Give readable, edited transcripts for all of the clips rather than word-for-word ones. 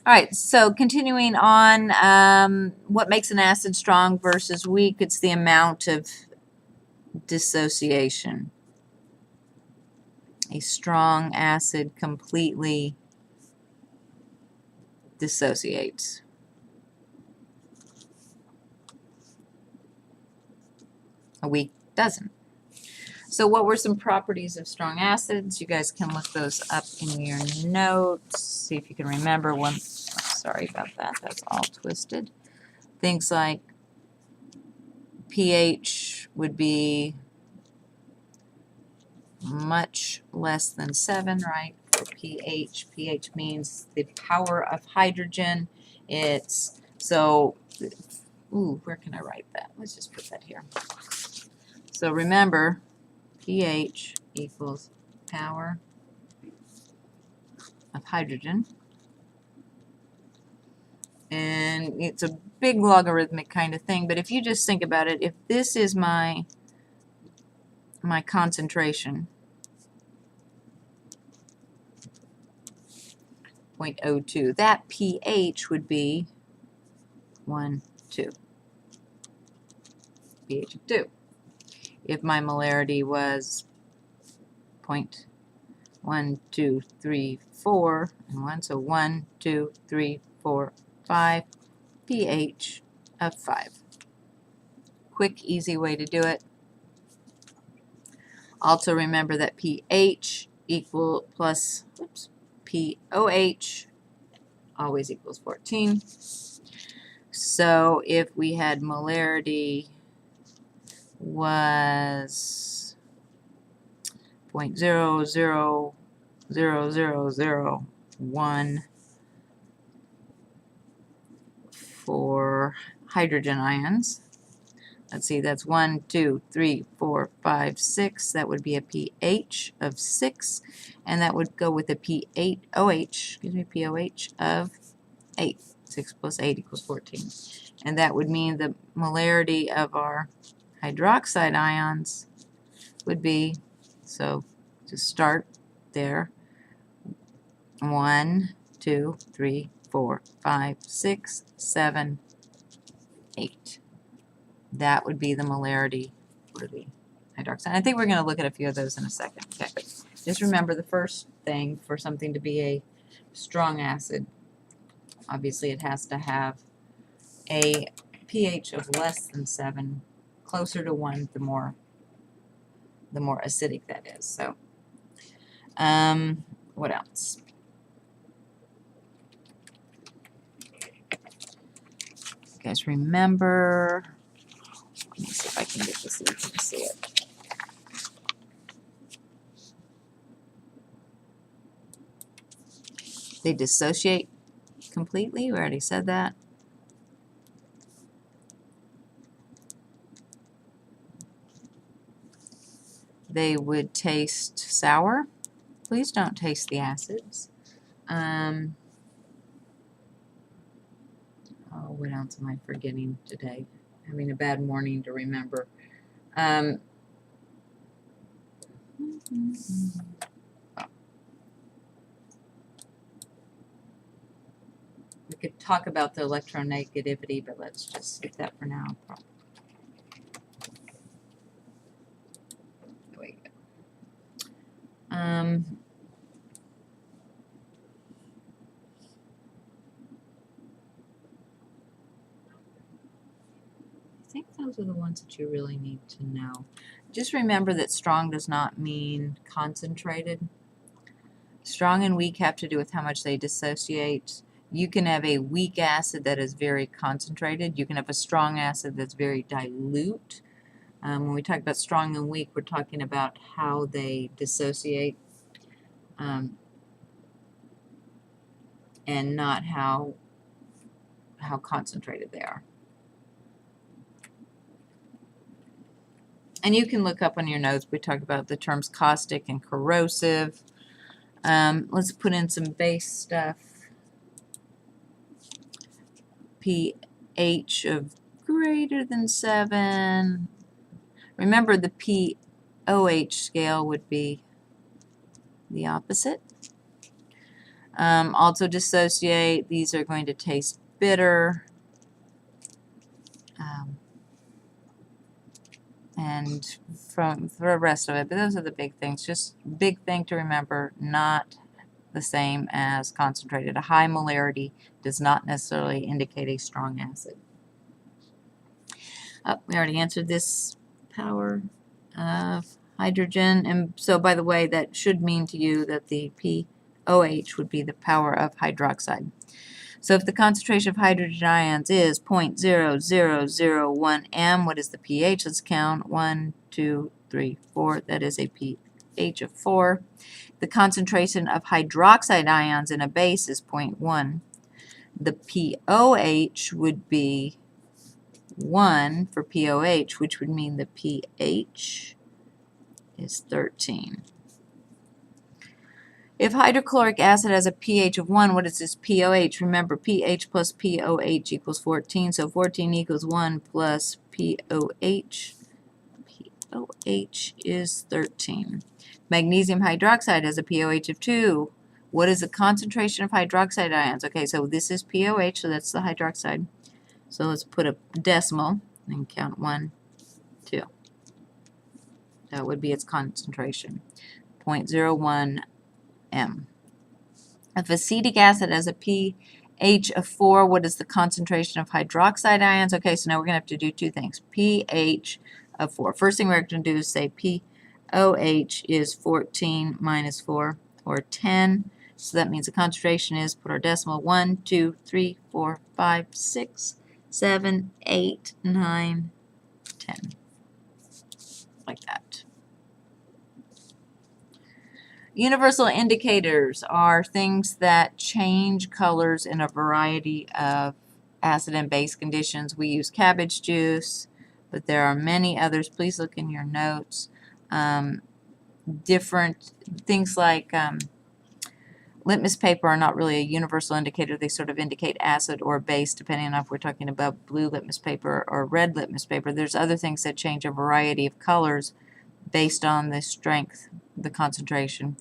All right, so continuing on, what makes an acid strong versus weak? It's the amount of dissociation. A strong acid completely dissociates. A weak doesn't. So what were some properties of strong acids? You guys can look those up in your notes. See if you can remember one. Sorry about that. That's all twisted. Things like pH would be much less than 7, right? For pH. pH means the power of hydrogen. It's so, ooh, where can I write that? Let's just put that here. So remember, pH equals power of hydrogen. And it's a big logarithmic kind of thing, but if you just think about it, if this is my concentration, 0.02, that pH would be 1, 2. pH of 2. If my molarity was 0.1, 2, 3, 4, and 1, so 1, 2, 3, 4, 5, pH of 5. Quick, easy way to do it. Also remember that pH equal plus, oops, POH always equals 14. So if we had molarity was 0.0000001 for hydrogen ions. Let's see, that's 1, 2, 3, 4, 5, 6. That would be a pH of 6, and that would go with a POH of 8. 6 plus 8 equals 14. And that would mean the molarity of our hydroxide ions would be, so to start there, 1, 2, 3, 4, 5, 6, 7, 8. That would be the molarity for the hydroxide. I think we're going to look at a few of those in a second. Okay, but just remember the first thing for something to be a strong acid, obviously it has to have a pH of less than 7, closer to 1, the more acidic that is. So, what else? You guys remember? Let me see if I can get this so you can see it. They dissociate completely. We already said that. They would taste sour. Please don't taste the acids. Oh, what else am I forgetting today? Having a bad morning to remember. Oh. We could talk about the electronegativity, but let's just skip that for now. There we go. I think those are the ones that you really need to know. Just remember that strong does not mean concentrated. Strong and weak have to do with how much they dissociate. You can have a weak acid that is very concentrated. You can have a strong acid that's very dilute. When we talk about strong and weak, we're talking about how they dissociate and not how concentrated they are. And you can look up on your notes, we talk about the terms caustic and corrosive. Let's put in some base stuff. pH of greater than 7. Remember the POH scale would be the opposite. Also dissociate. These are going to taste bitter. And for the rest of it, but those are the big things. Just big thing to remember, not the same as concentrated. A high molarity does not necessarily indicate a strong acid. Oh, we already answered this. Power of hydrogen. And so, by the way, that should mean to you that the POH would be the power of hydroxide. So if the concentration of hydrogen ions is 0.0001 m, what is the pH? Let's count. 1, 2, 3, 4. That is a pH of 4. The concentration of hydroxide ions in a base is 0.1. The POH would be 1 for POH, which would mean the pH is 13. If hydrochloric acid has a pH of 1, what is this pOH? Remember, pH plus pOH equals 14, so 14 equals 1 plus pOH. pOH is 13. Magnesium hydroxide has a pOH of 2. What is the concentration of hydroxide ions? Okay, so this is pOH, so that's the hydroxide. So let's put a decimal and count 1, 2. That would be its concentration, 0.01 m. If acetic acid has a pH of 4, what is the concentration of hydroxide ions? Okay, so now we're going to have to do two things. pH of 4. First thing we're going to do is say POH is 14 minus 4, or 10. So that means the concentration is, put our decimal, 1, 2, 3, 4, 5, 6, 7, 8, 9, 10. Like that. Universal indicators are things that change colors in a variety of acid and base conditions. We use cabbage juice, but there are many others. Please look in your notes. Different things like litmus paper are not really a universal indicator. They sort of indicate acid or base, depending on if we're talking about blue litmus paper or red litmus paper. There's other things that change a variety of colors based on the strength, the concentration.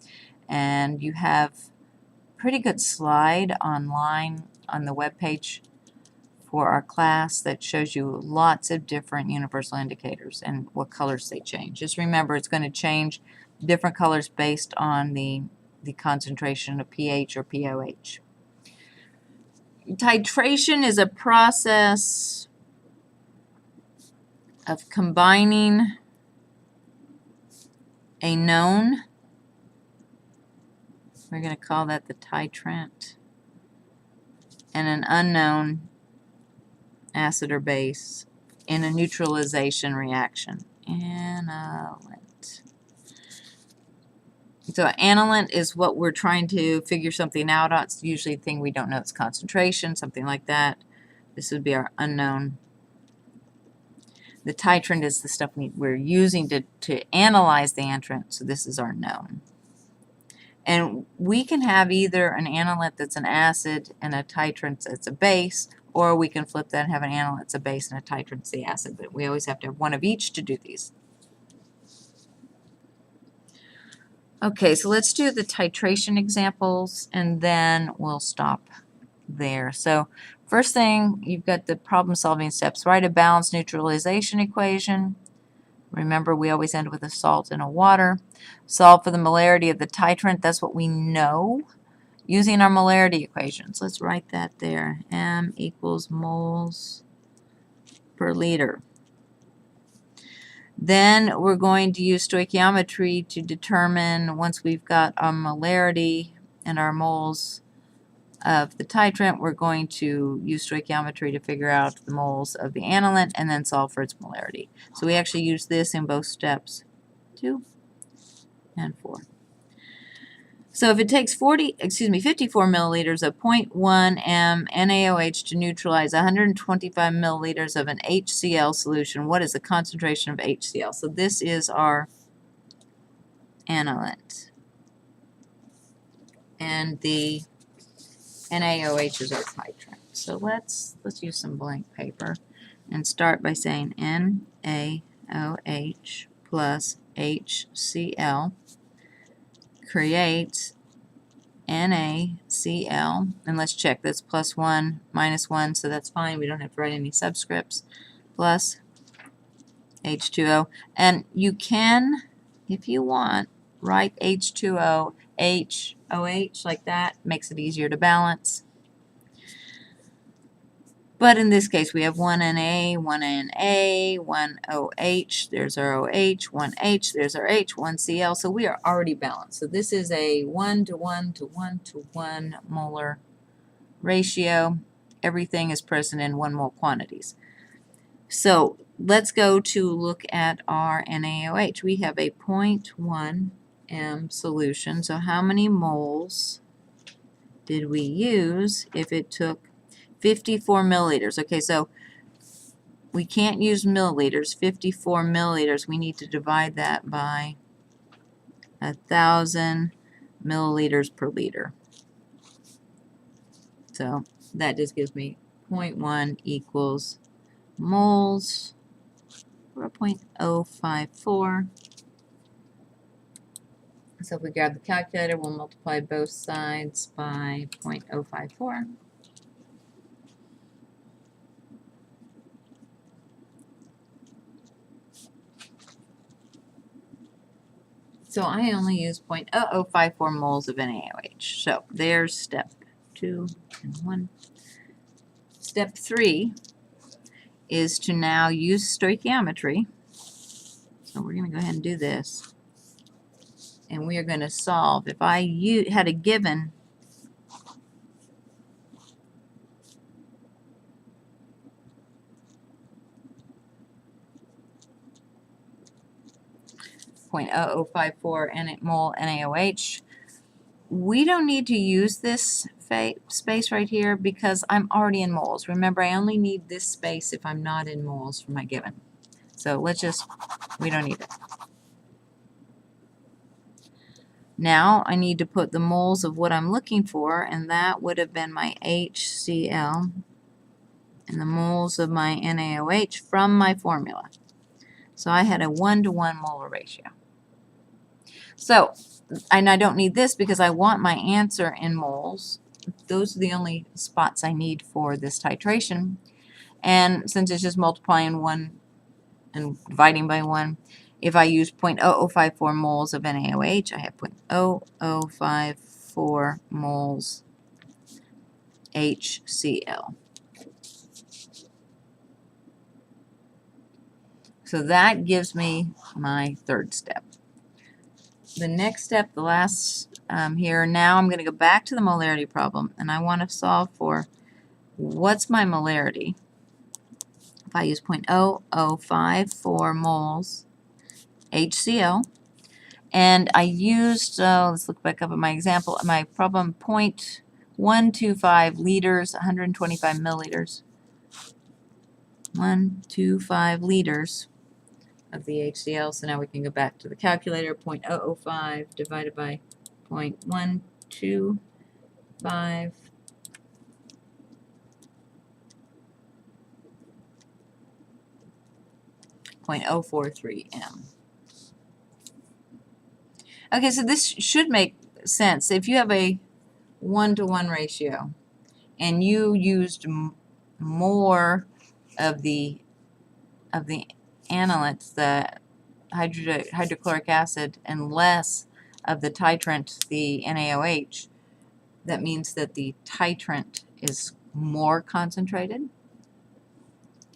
And you have a pretty good slide online on the web page for our class that shows you lots of different universal indicators and what colors they change. Just remember, it's going to change different colors based on the concentration of pH or pOH. Titration is a process of combining a known, we're going to call that the titrant, and an unknown acid or base in a neutralization reaction. Analyte. So analyte is what we're trying to figure something out on. It's usually a thing we don't know its concentration, something like that. This would be our unknown. The titrant is the stuff we're using to analyze the entrant, so this is our known. And we can have either an analyte that's an acid and a titrant that's a base, or we can flip that and have an analyte that's a base and a titrant that's the acid, but we always have to have one of each to do these. Okay, so let's do the titration examples, and then we'll stop there. So first thing, you've got the problem-solving steps. Write a balanced neutralization equation. Remember, we always end with a salt and a water. Solve for the molarity of the titrant. That's what we know using our molarity equations. Let's write that there. M equals moles per liter. Then we're going to use stoichiometry to determine, once we've got our molarity and our moles of the titrant, we're going to use stoichiometry to figure out the moles of the analyte and then solve for its molarity. So we actually use this in both steps 2 and 4. So if it takes 54 milliliters of 0.1 m NaOH to neutralize 125 milliliters of an HCl solution, what is the concentration of HCl? So this is our analyte. And the NaOH is our titrant. So let's use some blank paper and start by saying NaOH plus HCl creates NaCl, and let's check, that's plus 1, minus 1, so that's fine, we don't have to write any subscripts, plus H2O, and you can, if you want, write H2O, HOH like that, makes it easier to balance. But in this case, we have one Na, one Na, one OH, there's our OH, one H, there's our H, one Cl, so we are already balanced. So this is a 1 to 1 to 1 to 1 molar ratio. Everything is present in 1 mole quantities. So let's go to look at our NaOH. We have a 0.1 m solution. So how many moles did we use if it took 54 milliliters? Okay, so we can't use milliliters. 54 milliliters, we need to divide that by 1,000 milliliters per liter. So that just gives me 0.1 equals moles, or 0.054. So if we grab the calculator, we'll multiply both sides by 0.054. So I only use 0.0054 moles of NaOH. So there's step 2 and 1. Step 3 is to now use stoichiometry. So we're going to go ahead and do this. And we are going to solve. If I had a given .0054 mole NaOH, we don't need to use this space right here because I'm already in moles. Remember, I only need this space if I'm not in moles for my given. So let's just, we don't need it. Now I need to put the moles of what I'm looking for, and that would have been my HCl and the moles of my NaOH from my formula. So I had a 1 to 1 molar ratio. So, and I don't need this because I want my answer in moles. Those are the only spots I need for this titration. And since it's just multiplying 1 and dividing by 1, if I use 0.0054 moles of NaOH, I have 0.0054 moles HCl. So that gives me my third step. The next step, the last here, now I'm going to go back to the molarity problem, and I want to solve for what's my molarity. If I use 0.0054 moles HCl, and I used, let's look back up at my example, my problem, 0.125 liters, 125 milliliters. 125 liters of the HCl. So now we can go back to the calculator. 0.005 divided by 0.125. 0.043 m. Okay, so this should make sense. If you have a 1 to 1 ratio and you used more of the analytes, the hydrochloric acid, and less of the titrant, the NaOH, that means that the titrant is more concentrated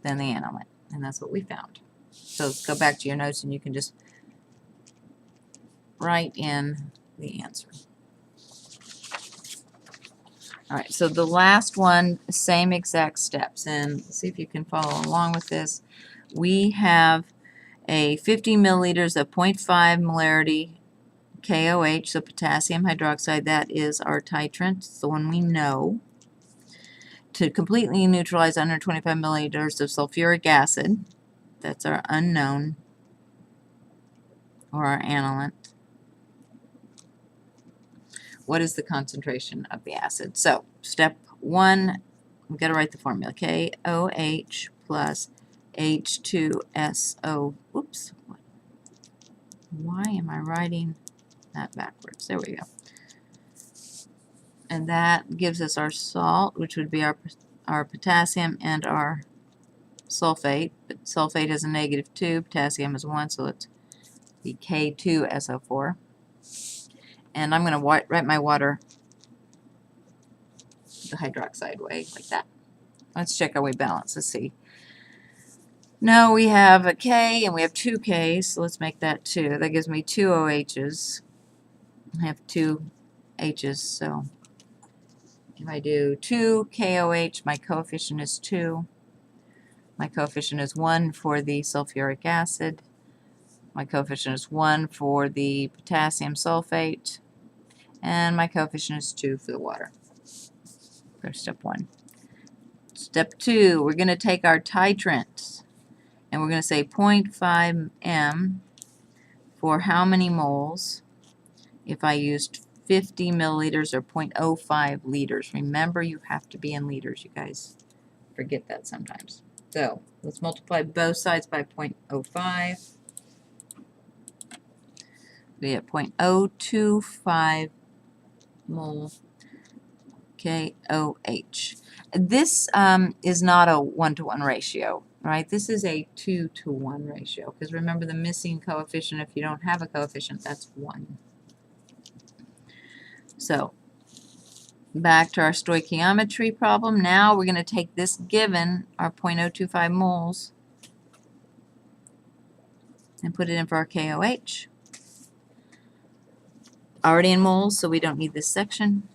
than the analyte, and that's what we found. So go back to your notes and you can just write in the answer. All right, so the last one, same exact steps, and see if you can follow along with this. We have a 50 milliliters of 0.5 molarity KOH, so potassium hydroxide. That is our titrant. It's the one we know. To completely neutralize 125 milliliters of sulfuric acid, that's our unknown, or our analyte. What is the concentration of the acid? So step 1, we've got to write the formula. KOH plus H2SO. Oops. Why am I writing that backwards? There we go. And that gives us our salt, which would be our potassium and our sulfate. But sulfate is a -2, potassium is 1, so it's the K2SO4. And I'm going to write my water the hydroxide way, like that. Let's check our weight balance. Let's see. No, we have a K and we have 2 Ks, so let's make that 2. That gives me 2 OHs. I have 2 H's, so if I do 2 KOH, my coefficient is 2. My coefficient is 1 for the sulfuric acid. My coefficient is 1 for the potassium sulfate. And my coefficient is 2 for the water. For step 1. Step 2, we're going to take our titrant, and we're going to say 0.5 m for how many moles if I used 50 milliliters or 0.05 liters. Remember, you have to be in liters, you guys. Forget that sometimes. So let's multiply both sides by 0.05. We get 0.025 mole KOH. This is not a 1-to-1 ratio, right? This is a 2-to-1 ratio, because remember the missing coefficient, if you don't have a coefficient, that's 1. So back to our stoichiometry problem. Now we're going to take this given, our 0.025 moles, and put it in for our KOH. Already in moles, so we don't need this section.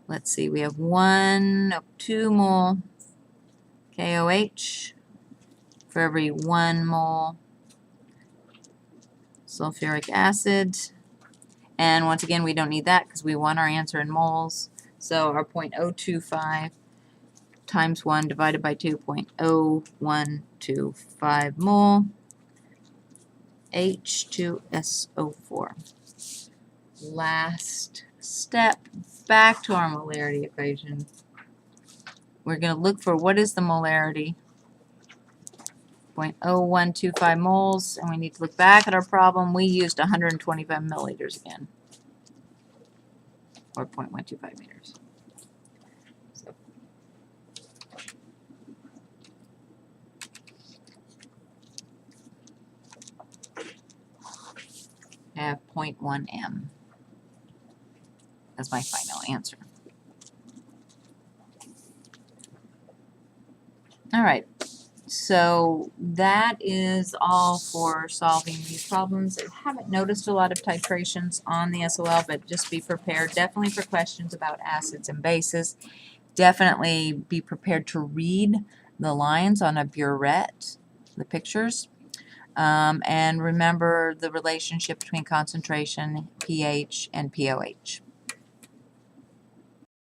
Let's see, we have 2 mole KOH for every 1 mole sulfuric acid. And once again, we don't need that because we want our answer in moles. So our 0.025 times 1 divided by 2, 0.0125 mole H2SO4. Last step, back to our molarity equation. We're going to look for what is the molarity. 0.0125 moles, and we need to look back at our problem. We used 125 milliliters again, or 0.125 meters. So I have 0.1 m. That's my final answer. All right. So that is all for solving these problems. I haven't noticed a lot of titrations on the SOL, but just be prepared definitely for questions about acids and bases. Definitely be prepared to read the lines on a burette, the pictures, and remember the relationship between concentration, pH, and pOH.